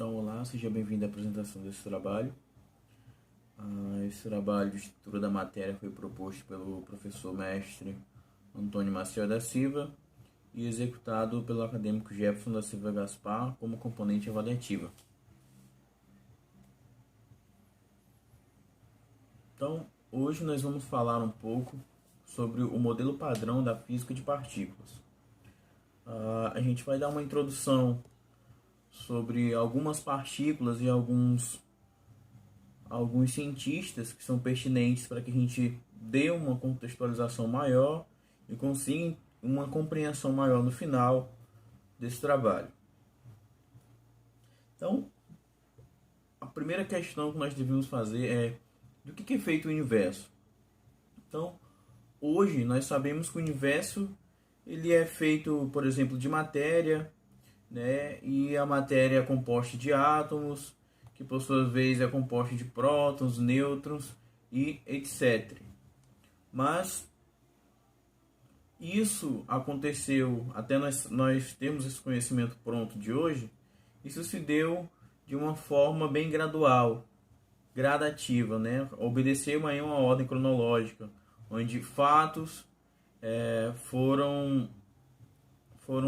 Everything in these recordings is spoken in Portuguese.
Então, olá, seja bem-vindo à apresentação desse trabalho. Esse trabalho de estrutura da matéria foi proposto pelo professor mestre Antônio Maciel da Silva e executado pelo acadêmico Jefferson da Silva Gaspar como componente avaliativa. Então, hoje nós vamos falar um pouco sobre o modelo padrão da física de partículas. A gente vai dar uma introdução sobre algumas partículas e alguns cientistas que são pertinentes para que a gente dê uma contextualização maior e consiga uma compreensão maior no final desse trabalho. Então, a primeira questão que nós devemos fazer é: do que é feito o universo? Então, hoje nós sabemos que o universo ele é feito, por exemplo, de matéria, né? E a matéria é composta de átomos, que por sua vez é composta de prótons, nêutrons e etc. Mas isso aconteceu, até nós temos esse conhecimento pronto de hoje, isso se deu de uma forma bem gradual, gradativa, né? Obedeceu uma ordem cronológica, onde fatos foram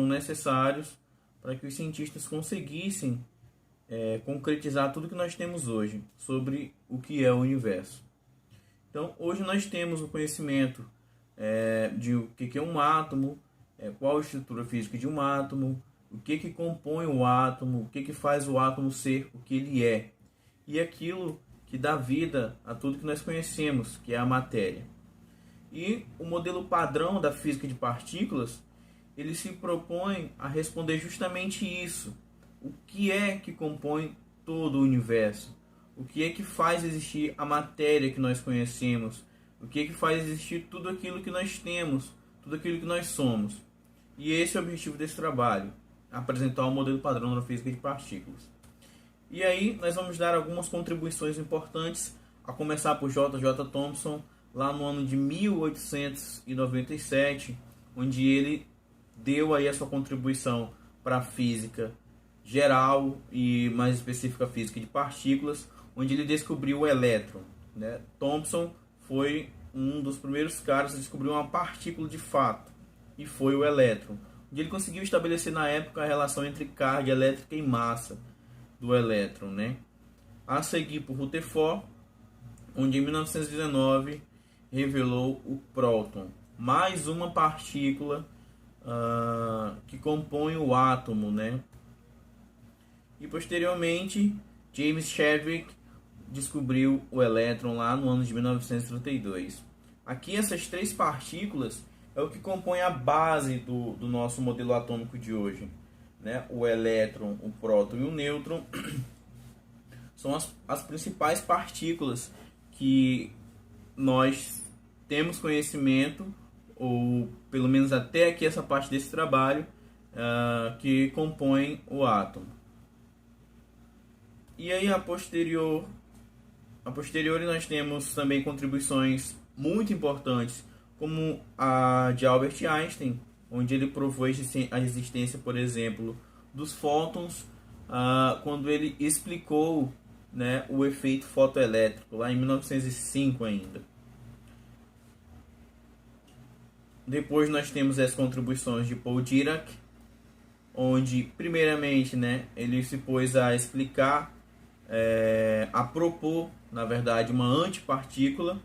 necessários para que os cientistas conseguissem concretizar tudo que nós temos hoje sobre o que é o universo. Então, hoje nós temos o conhecimento de o que é um átomo, qual a estrutura física de um átomo, o que compõe o átomo, o que faz o átomo ser o que ele é, e aquilo que dá vida a tudo que nós conhecemos, que é a matéria. E o modelo padrão da física de partículas, ele se propõe a responder justamente isso. O que é que compõe todo o universo? O que é que faz existir a matéria que nós conhecemos? O que é que faz existir tudo aquilo que nós temos, tudo aquilo que nós somos? E esse é o objetivo desse trabalho, apresentar o modelo padrão da física de partículas. E aí nós vamos dar algumas contribuições importantes, a começar por J.J. Thomson, lá no ano de 1897, onde ele deu aí a sua contribuição para a física geral e mais específica a física de partículas, onde ele descobriu o elétron, né? Thomson foi um dos primeiros caras a descobrir uma partícula de fato, e foi o elétron, onde ele conseguiu estabelecer na época a relação entre carga elétrica e massa do elétron, né? A seguir por Rutherford, onde em 1919 revelou o próton, mais uma partícula que compõe o átomo, né? E posteriormente James Chadwick descobriu o elétron lá no ano de 1932. Aqui essas três partículas é o que compõe a base do nosso modelo atômico de hoje, né? O elétron, o próton e o nêutron são as principais partículas que nós temos conhecimento, ou pelo menos até aqui essa parte desse trabalho, que compõem o átomo. E aí a posteriori nós temos também contribuições muito importantes, como a de Albert Einstein, onde ele provou a existência, por exemplo, dos fótons, quando ele explicou, né, o efeito fotoelétrico, lá em 1905 ainda. Depois nós temos as contribuições de Paul Dirac, onde primeiramente, né, ele se pôs a explicar, a propor, na verdade, uma antipartícula.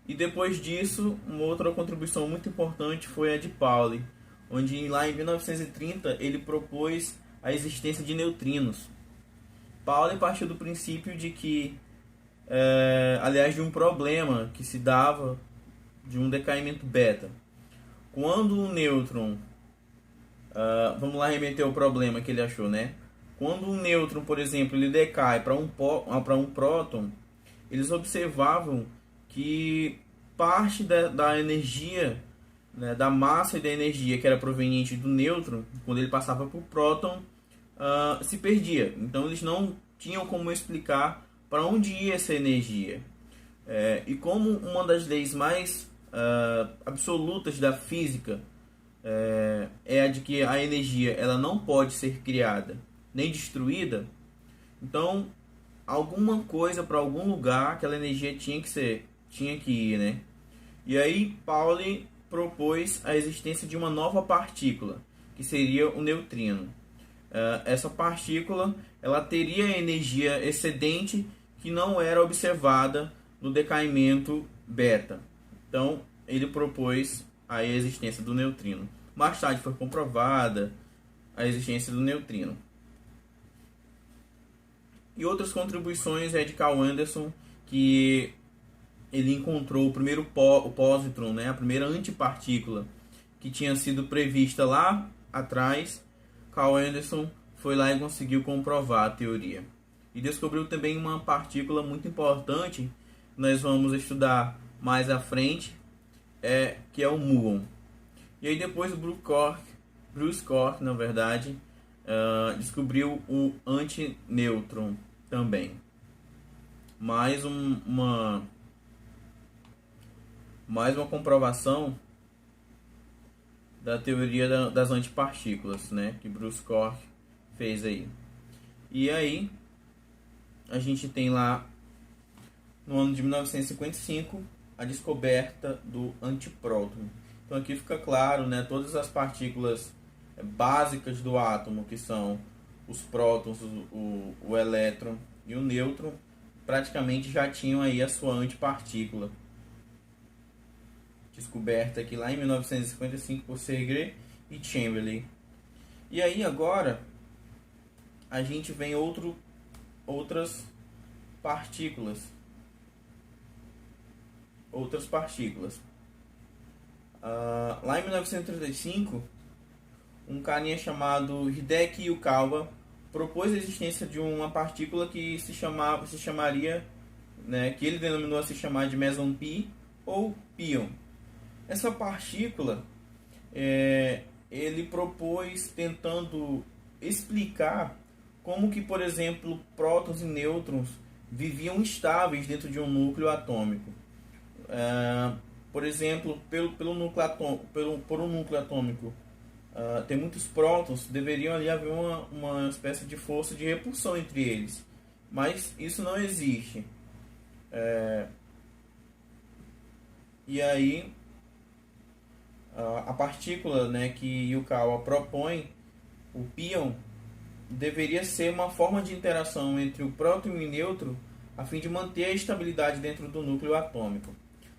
E depois disso, uma outra contribuição muito importante foi a de Pauli, onde lá em 1930 ele propôs a existência de neutrinos. Pauli partiu do princípio de que, aliás, de um problema que se dava de um decaimento beta. Quando um nêutron, vamos lá remeter ao problema que ele achou, né? Quando um nêutron, por exemplo, ele decai para um próton, eles observavam que parte da energia, né, da massa e da energia que era proveniente do nêutron, quando ele passava para o próton, se perdia. Então eles não tinham como explicar para onde ia essa energia. E como uma das leis mais absolutas da física é a de que a energia ela não pode ser criada, nem destruída, então alguma coisa para algum lugar aquela energia tinha que ir, né? E aí Pauli propôs a existência de uma nova partícula, que seria o neutrino. Essa partícula ela teria energia excedente que não era observada no decaimento beta. Então ele propôs a existência do neutrino. Mais tarde foi comprovada a existência do neutrino. E outras contribuições é de Carl Anderson, que ele encontrou o primeiro pósitron, né, a primeira antipartícula que tinha sido prevista lá atrás. Carl Anderson foi lá e conseguiu comprovar a teoria. E descobriu também uma partícula muito importante, que nós vamos estudar mais à frente, que é o muon. E aí depois o Bruce Cork, na verdade, descobriu o antinêutron também. Mais uma comprovação da teoria das antipartículas, né, que Bruce Cork fez aí. E aí a gente tem lá no ano de 1955 a descoberta do antipróton. Então aqui fica claro, né, todas as partículas básicas do átomo, que são os prótons, o elétron e o nêutron, praticamente já tinham aí a sua antipartícula, descoberta aqui lá em 1955 por Sergey e Chamberlain. E aí agora a gente vem outras partículas. Lá em 1935, um carinha chamado Hideki Yukawa propôs a existência de uma partícula que se chamaria, né, que ele denominou a se chamar de meson pi ou pion. Essa partícula ele propôs tentando explicar como que, por exemplo, prótons e nêutrons viviam estáveis dentro de um núcleo atômico. Por exemplo, por um núcleo atômico tem muitos prótons, deveriam ali haver uma espécie de força de repulsão entre eles. Mas isso não existe. E aí a partícula, né, que Yukawa propõe, o pion, deveria ser uma forma de interação entre o próton e o nêutron a fim de manter a estabilidade dentro do núcleo atômico.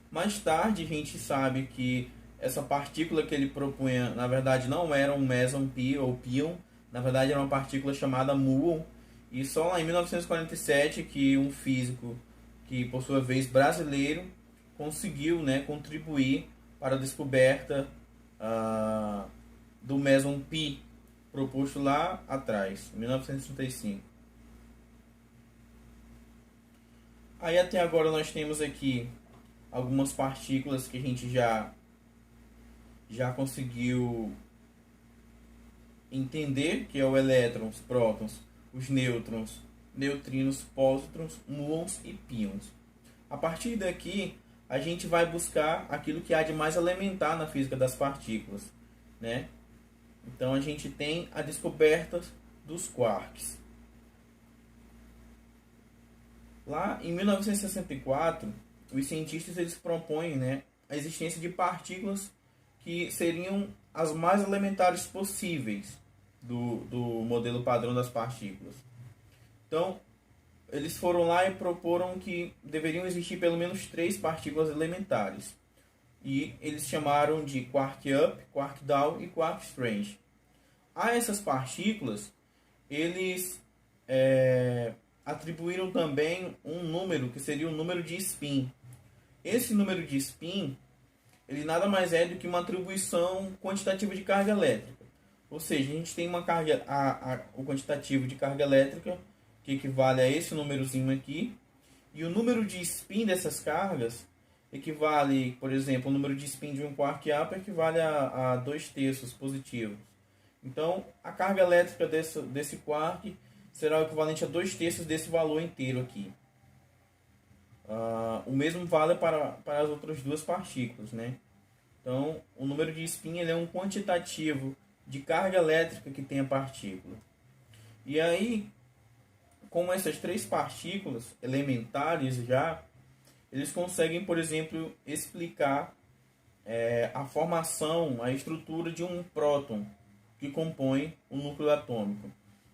Mais tarde a gente sabe que essa partícula que ele propunha, na verdade, não era um meson pi ou pion, na verdade era uma partícula chamada muon, e só lá em 1947 que um físico, que por sua vez brasileiro, conseguiu, né, contribuir para a descoberta do meson pi, proposto lá atrás, em 1935. Aí até agora nós temos aqui algumas partículas que a gente já conseguiu entender, que é o elétron, os prótons, os nêutrons, neutrinos, pósitrons, muons e pions. A partir daqui, a gente vai buscar aquilo que há de mais elementar na física das partículas, né? Então a gente tem a descoberta dos quarks. Lá em 1964, os cientistas eles propõem, né, a existência de partículas que seriam as mais elementares possíveis do modelo padrão das partículas. Então, eles foram lá e proporam que deveriam existir pelo menos 3 partículas elementares. E eles chamaram de quark up, quark down e quark strange. A essas partículas, eles atribuíram também um número, que seria o número de spin. Esse número de spin, ele nada mais é do que uma atribuição quantitativa de carga elétrica. Ou seja, a gente tem uma carga, o quantitativo de carga elétrica, que equivale a esse númerozinho aqui, e o número de spin dessas cargas equivale, por exemplo, o número de spin de um quark up equivale a 2/3 positivos. Então, a carga elétrica desse quark será o equivalente a 2/3 desse valor inteiro aqui. O mesmo vale para as outras duas partículas, né? Então, o número de spin ele é um quantitativo de carga elétrica que tem a partícula. E aí, com essas três partículas elementares já, eles conseguem, por exemplo, explicar a formação, a estrutura de um próton que compõe o núcleo atômico.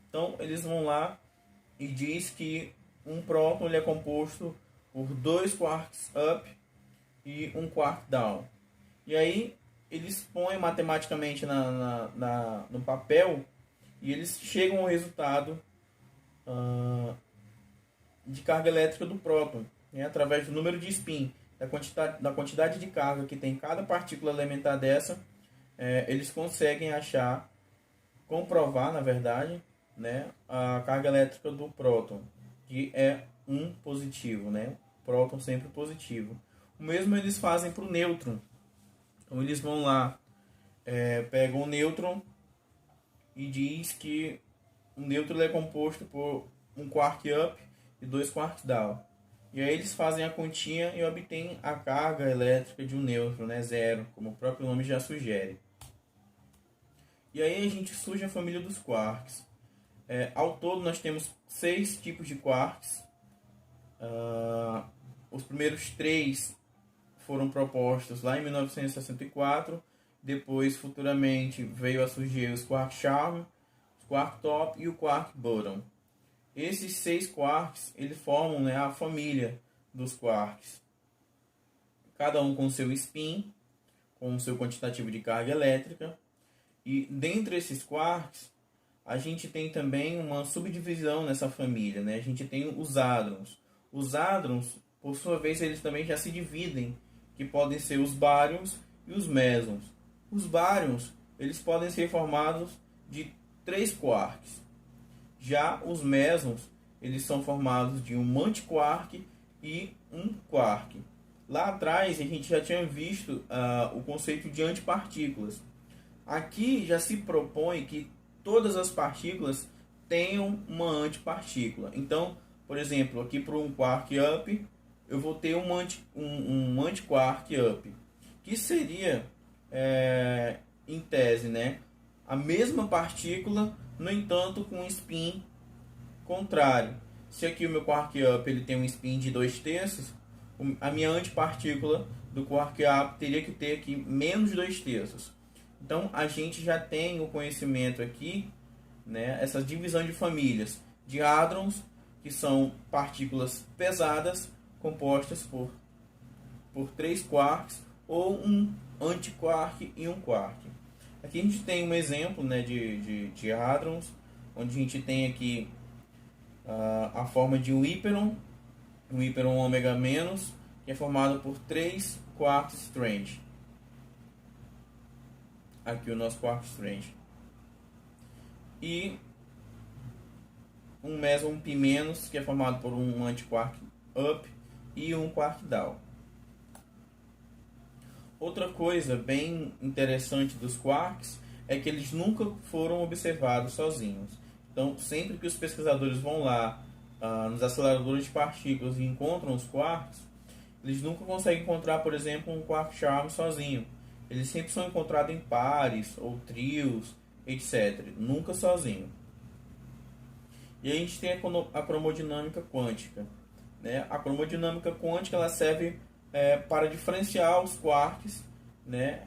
Então, eles vão lá e diz que um próton ele é composto por 2 quarks up e 1 quark down. E aí, eles põem matematicamente no papel e eles chegam ao resultado de carga elétrica do próton, né, através do número de spin, da quantidade de carga que tem cada partícula elementar dessa, eles conseguem comprovar, na verdade, né, a carga elétrica do próton, que é 1 positivo, né, próton sempre positivo. O mesmo eles fazem para o nêutron. Então eles vão lá, pegam o nêutron e diz que o nêutron é composto por 1 quark up e 2 quarks down. E aí eles fazem a continha e obtêm a carga elétrica de um nêutron, né, zero, como o próprio nome já sugere. E aí a gente surge a família dos quarks. Ao todo nós temos 6 tipos de quarks. Os primeiros 3 foram propostos lá em 1964. Depois, futuramente, veio a surgir os quark charm, os quark top e o quark bottom. Esses 6 quarks eles formam, né, a família dos quarks. Cada um com seu spin, com seu quantitativo de carga elétrica. E dentre esses quarks, a gente tem também uma subdivisão nessa família, né? A gente tem os hadrons. Os hadrons, por sua vez, eles também já se dividem, que podem ser os baryons e os mesons. Os baryons, eles podem ser formados de 3 quarks. Já os mesons, eles são formados de um antiquark e um quark. Lá atrás, a gente já tinha visto o conceito de antipartículas. Aqui já se propõe que todas as partículas tenham uma antipartícula. Então, por exemplo, aqui para um quark up, eu vou ter um antiquark up, que seria, em tese, né, a mesma partícula, no entanto, com um spin contrário. Se aqui o meu quark up ele tem um spin de 2/3, a minha antipartícula do quark up teria que ter aqui menos 2/3. Então a gente já tem o conhecimento aqui, né, essa divisão de famílias de hadrons, que são partículas pesadas compostas por 3 quarks ou um antiquark e um quark. Aqui a gente tem um exemplo, né, de hadrons, onde a gente tem aqui a forma de um hiperon ômega menos, que é formado por 3 quarks strange. Aqui o nosso quark strange. E um meson p-, que é formado por um antiquark up e um quark down. Outra coisa bem interessante dos quarks é que eles nunca foram observados sozinhos. Então, sempre que os pesquisadores vão lá nos aceleradores de partículas e encontram os quarks, eles nunca conseguem encontrar, por exemplo, um quark charm sozinho. Eles sempre são encontrados em pares ou trios, etc. Nunca sozinho. E a gente tem a cromodinâmica quântica, né? A cromodinâmica quântica ela serve para diferenciar os quarks, né?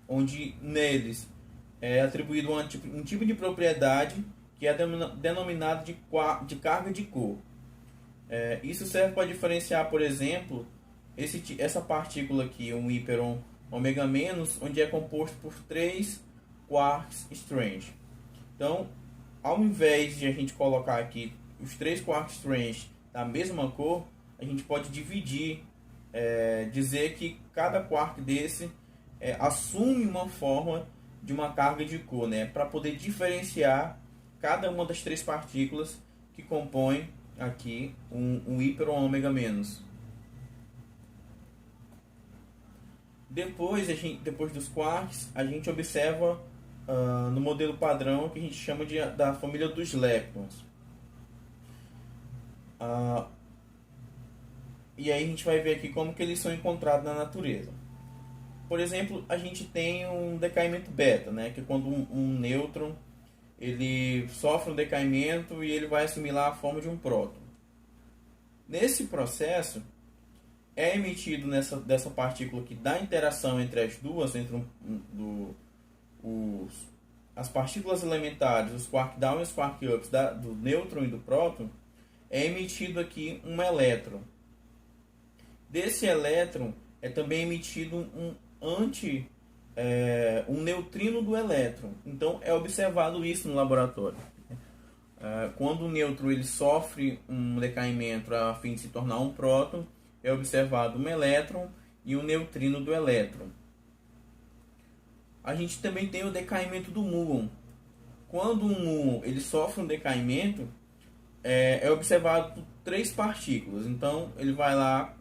Onde neles é atribuído um tipo de propriedade que é denominado de carga de cor. Isso serve para diferenciar, por exemplo, essa partícula aqui, um hiperon ômega menos, onde é composto por 3 quarks strange. Então, ao invés de a gente colocar aqui os 3 quarks strange da mesma cor, a gente pode dividir, dizer que cada quark desse assume uma forma de uma carga de cor, né, para poder diferenciar cada uma das 3 partículas que compõem aqui um hiperon ômega menos. Depois dos quarks, a gente observa no modelo padrão que a gente chama da família dos leptons. E aí a gente vai ver aqui como que eles são encontrados na natureza. Por exemplo, a gente tem um decaimento beta, né? Que é quando um nêutron ele sofre um decaimento e ele vai assimilar a forma de um próton. Nesse processo, é emitido dessa partícula que dá interação entre as duas, entre as partículas elementares, os quark down e os quark ups do nêutron e do próton, é emitido aqui um elétron. Desse elétron é também emitido um neutrino do elétron. Então é observado isso no laboratório. Quando o nêutron ele sofre um decaimento a fim de se tornar um próton, é observado um elétron e um neutrino do elétron. A gente também tem o decaimento do muon. Quando um muon ele sofre um decaimento, é observado 3 partículas. Então ele vai lá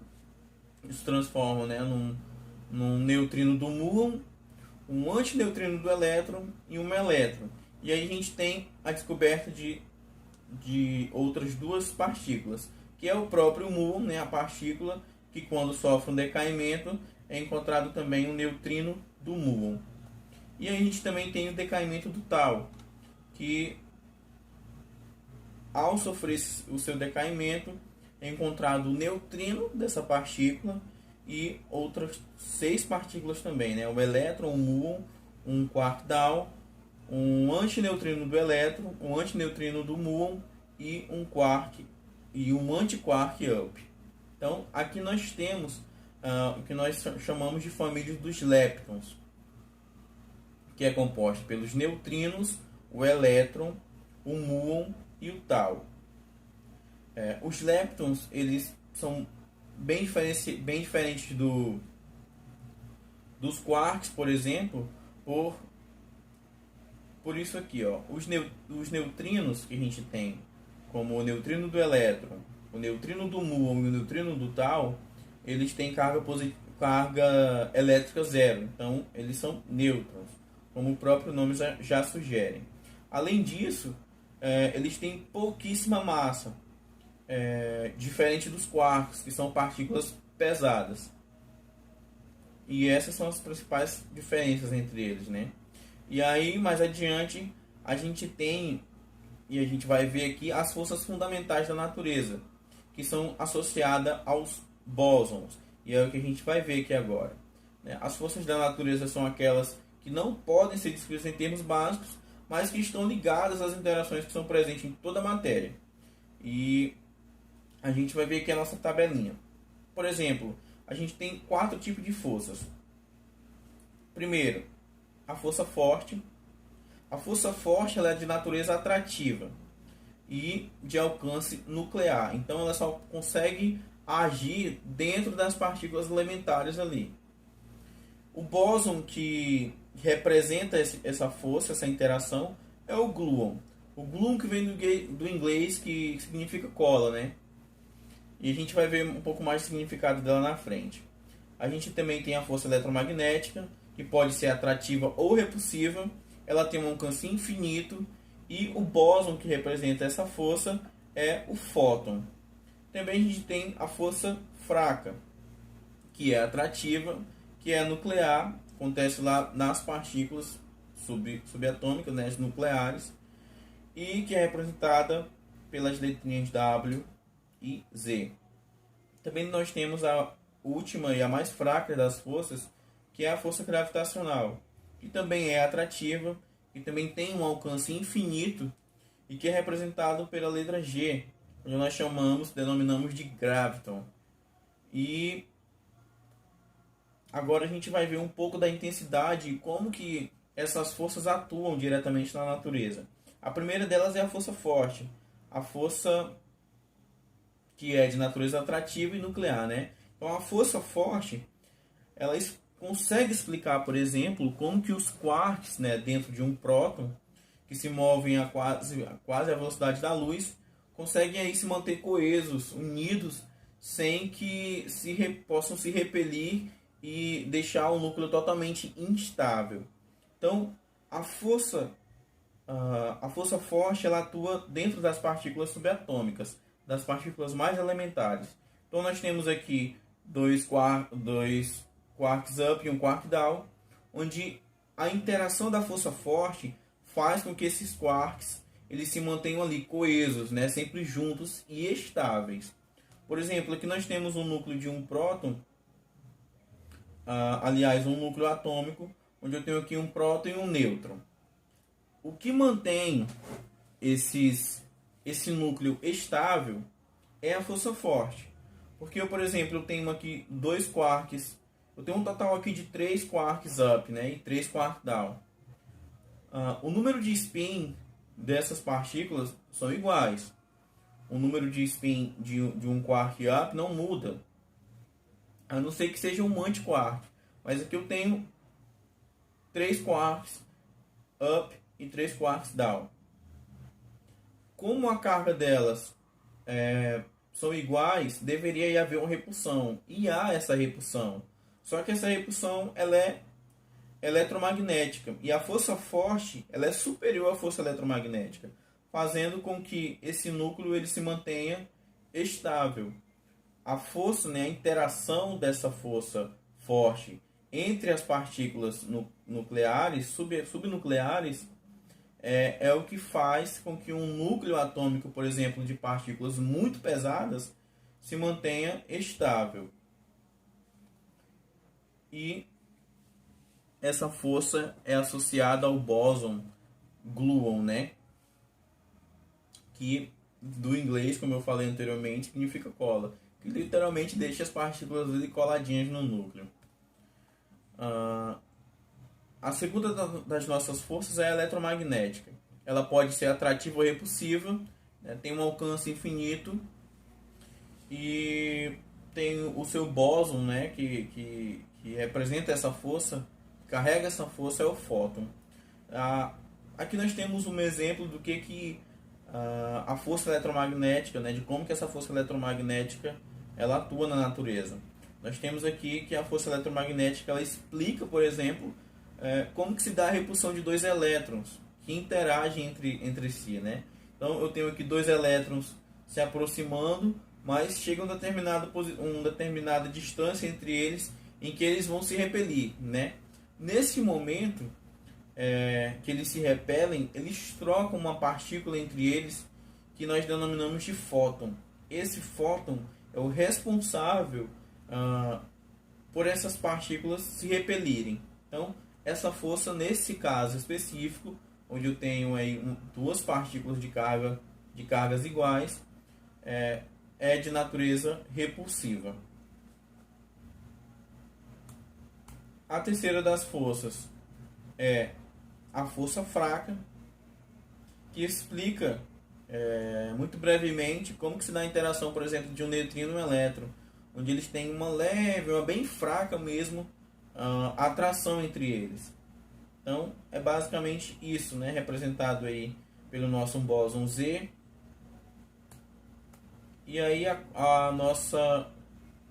e se transforma, né, num neutrino do muon, um antineutrino do elétron e um elétron. E aí a gente tem a descoberta de outras 2 partículas, que é o próprio muon, né, a partícula que quando sofre um decaimento é encontrado também um neutrino do muon. E aí a gente também tem o decaimento do tau, que ao sofrer o seu decaimento é encontrado o neutrino dessa partícula e outras 6 partículas também, né? O elétron, o muon, um quark down, um antineutrino do elétron, um antineutrino do muon e um quark e um antiquark up. Então aqui nós temos o que nós chamamos de família dos leptons, que é composta pelos neutrinos, o elétron, o muon e o tau. Os leptons eles são bem diferentes dos quarks, por exemplo, por isso aqui, ó, os neutrinos que a gente tem, como o neutrino do elétron, o neutrino do muon e o neutrino do tau, eles têm carga elétrica zero, então eles são nêutrons, como o próprio nome já sugere. Além disso, eles têm pouquíssima massa, diferente dos quarks, que são partículas pesadas. E essas são as principais diferenças entre eles, né? E aí, mais adiante, a gente tem, e a gente vai ver aqui, as forças fundamentais da natureza, que são associadas aos bósons. E é o que a gente vai ver aqui agora. As forças da natureza são aquelas que não podem ser descritas em termos básicos, mas que estão ligadas às interações que são presentes em toda a matéria. E a gente vai ver aqui a nossa tabelinha. Por exemplo, a gente tem 4 tipos de forças. Primeiro, a força forte. A força forte ela é de natureza atrativa e de alcance nuclear. Então ela só consegue agir dentro das partículas elementares ali. O bóson que representa essa força, essa interação, é o gluon. O gluon que vem do inglês, que significa cola, né? E a gente vai ver um pouco mais do significado dela na frente. A gente também tem a força eletromagnética, que pode ser atrativa ou repulsiva. Ela tem um alcance infinito. E o bóson que representa essa força é o fóton. Também a gente tem a força fraca, que é atrativa, que é nuclear, acontece lá nas partículas subatômicas, né, nucleares, e que é representada pelas letrinhas W e Z. Também nós temos a última e a mais fraca das forças, que é a força gravitacional, que também é atrativa, que também tem um alcance infinito e que é representado pela letra G, onde nós denominamos de graviton. E agora a gente vai ver um pouco da intensidade e como que essas forças atuam diretamente na natureza. A primeira delas é a força forte, a força que é de natureza atrativa e nuclear, né? Então a força forte, ela consegue explicar, por exemplo, como que os quarks, né, dentro de um próton, que se movem a quase a velocidade da luz, conseguem aí se manter coesos, unidos, sem que possam se repelir e deixar o núcleo totalmente instável. Então, a força forte ela atua dentro das partículas subatômicas, das partículas mais elementares. Então, nós temos aqui dois quarks up e um quark down, onde a interação da força forte faz com que esses quarks eles se mantenham ali coesos, né, sempre juntos e estáveis. Por exemplo, aqui nós temos um núcleo de um próton, aliás, um núcleo atômico, onde eu tenho aqui um próton e um nêutron. O que mantém esse núcleo estável é a força forte. Porque eu, por exemplo, eu tenho aqui dois quarks, eu tenho um total aqui de 3 quarks up, né, e 3 quarks down. O número de spin dessas partículas são iguais. O número de spin de um quark up não muda, a não ser que seja um antiquark. Mas aqui eu tenho 3 quarks up e 3 quarks down. Como a carga delas são iguais, deveria haver uma repulsão. E há essa repulsão. Só que essa repulsão ela é eletromagnética. E a força forte ela é superior à força eletromagnética, fazendo com que esse núcleo ele se mantenha estável. A força, né, a interação dessa força forte entre as partículas nucleares, subnucleares, é o que faz com que um núcleo atômico, por exemplo, de partículas muito pesadas, se mantenha estável. E essa força é associada ao bóson gluon, né? Que do inglês, como eu falei anteriormente, significa cola, que literalmente deixa as partículas ali coladinhas no núcleo. A segunda das nossas forças é a eletromagnética. Ela pode ser atrativa ou repulsiva, né? Tem um alcance infinito e tem o seu bóson, né? que representa essa força, carrega essa força, é o fóton. Aqui nós temos um exemplo do que a força eletromagnética, né? De como que essa força eletromagnética ela atua na natureza. Nós temos aqui que a força eletromagnética ela explica, por exemplo, como que se dá a repulsão de dois elétrons que interagem entre si, né? Então eu tenho aqui dois elétrons se aproximando, mas chega uma determinada distância entre eles em que eles vão se repelir, né? Nesse momento que eles se repelem, eles trocam uma partícula entre eles que nós denominamos de fóton. Esse fóton é o responsável por essas partículas se repelirem. Então, essa força, nesse caso específico, onde eu tenho aí duas partículas de cargas iguais, é de natureza repulsiva. A terceira das forças é a força fraca, que explica muito brevemente como que se dá a interação, por exemplo, de um neutrino e um elétron, onde eles têm uma leve, uma bem fraca mesmo, atração entre eles. Então é basicamente isso, né, representado aí pelo nosso bóson Z. E aí a nossa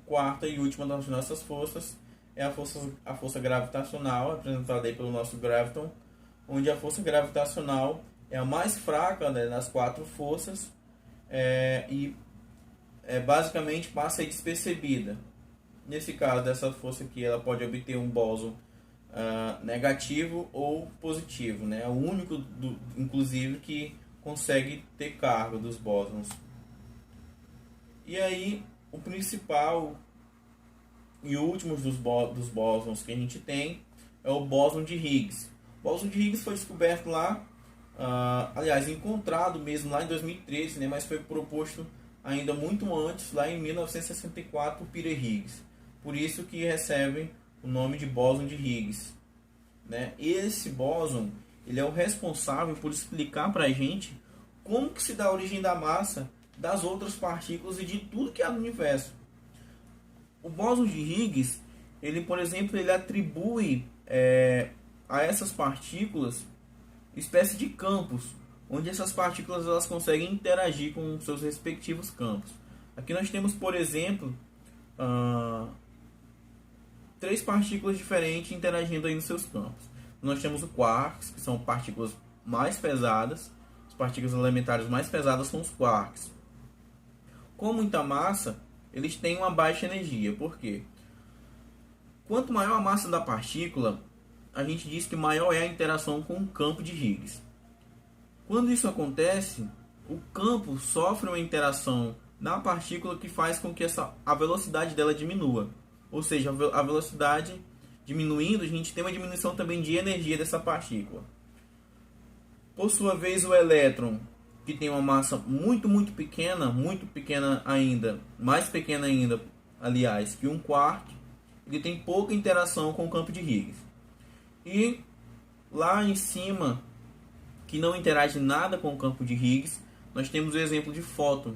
quarta e última das nossas forças é a força gravitacional, representada aí pelo nosso graviton, onde a força gravitacional é a mais fraca, né, das quatro forças, e basicamente passa aí despercebida. Nesse caso dessa força aqui, ela pode obter um bóson negativo ou positivo, né? É o único, inclusive, que consegue ter carga dos bósons. E aí, o principal e último dos bósons que a gente tem é o bóson de Higgs. O bóson de Higgs foi descoberto lá, aliás, encontrado mesmo lá em 2013, né? Mas foi proposto ainda muito antes, lá em 1964, por Peter Higgs. Por isso que recebe o nome de bóson de Higgs, né? Esse bóson ele é o responsável por explicar para a gente como que se dá a origem da massa das outras partículas e de tudo que há no universo. O bóson de Higgs, ele, por exemplo, ele atribui a essas partículas espécie de campos, onde essas partículas elas conseguem interagir com seus respectivos campos. Aqui nós temos, por exemplo, 3 partículas diferentes interagindo aí nos seus campos. Nós temos o quarks, que são partículas mais pesadas. As partículas elementares mais pesadas são os quarks. Com muita massa, eles têm uma baixa energia. Por quê? Quanto maior a massa da partícula, a gente diz que maior é a interação com o campo de Higgs. Quando isso acontece, o campo sofre uma interação na partícula que faz com que a velocidade dela diminua. Ou seja, a velocidade diminuindo, a gente tem uma diminuição também de energia dessa partícula. Por sua vez, o elétron, que tem uma massa muito pequena ainda, mais pequena ainda, aliás, que um quark, ele tem pouca interação com o campo de Higgs. E lá em cima, que não interage nada com o campo de Higgs, nós temos o exemplo de fóton.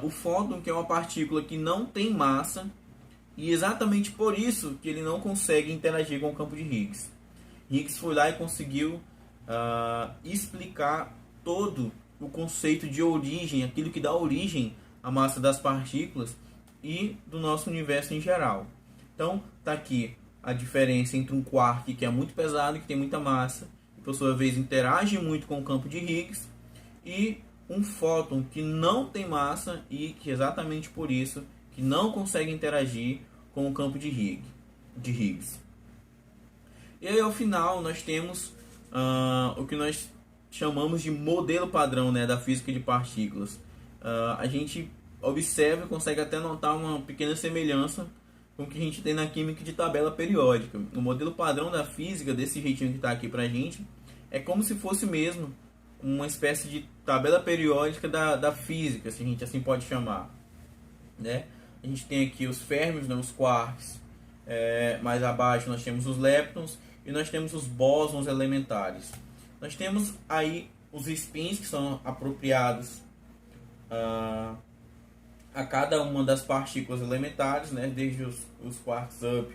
O fóton, que é uma partícula que não tem massa, e exatamente por isso que ele não consegue interagir com o campo de Higgs. Higgs foi lá e conseguiu explicar todo o conceito de origem, aquilo que dá origem à massa das partículas e do nosso universo em geral. Então, está aqui a diferença entre um quark, que é muito pesado, que tem muita massa, e por sua vez interage muito com o campo de Higgs, e um fóton que não tem massa e que exatamente por isso que não consegue interagir com o campo de Higgs. E aí, ao final, nós temos o que nós chamamos de modelo padrão, né, da física de partículas. A gente observa e consegue até notar uma pequena semelhança com o que a gente tem na química de tabela periódica. O modelo padrão da física, desse jeitinho que está aqui para a gente, é como se fosse mesmo uma espécie de tabela periódica da física, se a gente assim pode chamar, né? A gente tem aqui os férmions, né, os quarks, mais abaixo nós temos os leptons e nós temos os bósons elementares. Nós temos aí os spins que são apropriados a cada uma das partículas elementares, né, desde os quarks up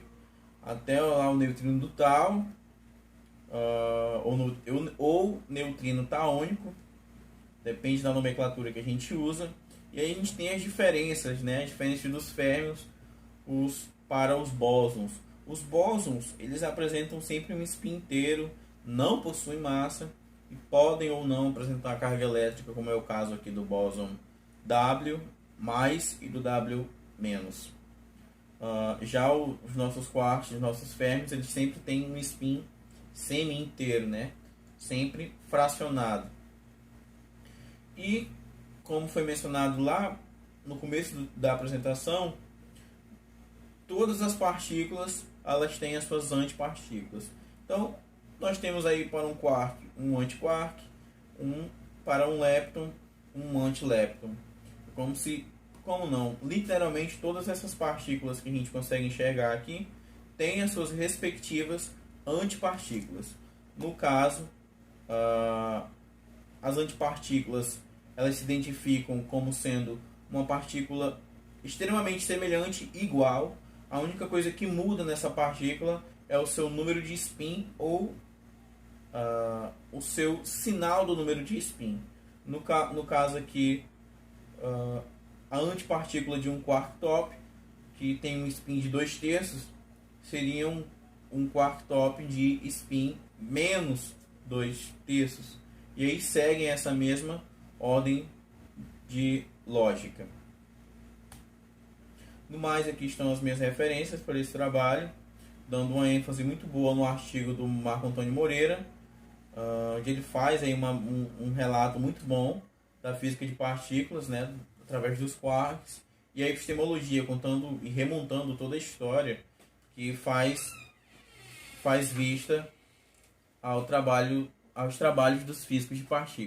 até lá o neutrino do tau, ou neutrino taônico, depende da nomenclatura que a gente usa. E aí a gente tem as diferenças, né, as diferenças dos férmions para os bósons. Os bósons, eles apresentam sempre um spin inteiro, não possuem massa e podem ou não apresentar carga elétrica, como é o caso aqui do bóson W mais e do W menos. Já os nossos quarks, os nossos férmions, eles sempre têm um spin semi-inteiro, né? Sempre fracionado. E, como foi mencionado lá no começo da apresentação, todas as partículas, elas têm as suas antipartículas. Então, nós temos aí para um quark, um antiquark, para um lepton, um antilepton. Como não, literalmente todas essas partículas que a gente consegue enxergar aqui têm as suas respectivas antipartículas. No caso, as antipartículas, elas se identificam como sendo uma partícula extremamente semelhante, igual. A única coisa que muda nessa partícula é o seu número de spin ou o seu sinal do número de spin. No caso aqui, a antipartícula de um quark top, que tem um spin de 2/3, seria um quark top de spin menos 2/3. E aí seguem essa mesma ordem de lógica. No mais, aqui estão as minhas referências para esse trabalho, dando uma ênfase muito boa no artigo do Marco Antônio Moreira, onde ele faz aí um relato muito bom da física de partículas, né, através dos quarks, e a epistemologia, contando e remontando toda a história que faz vista aos trabalhos dos físicos de partículas.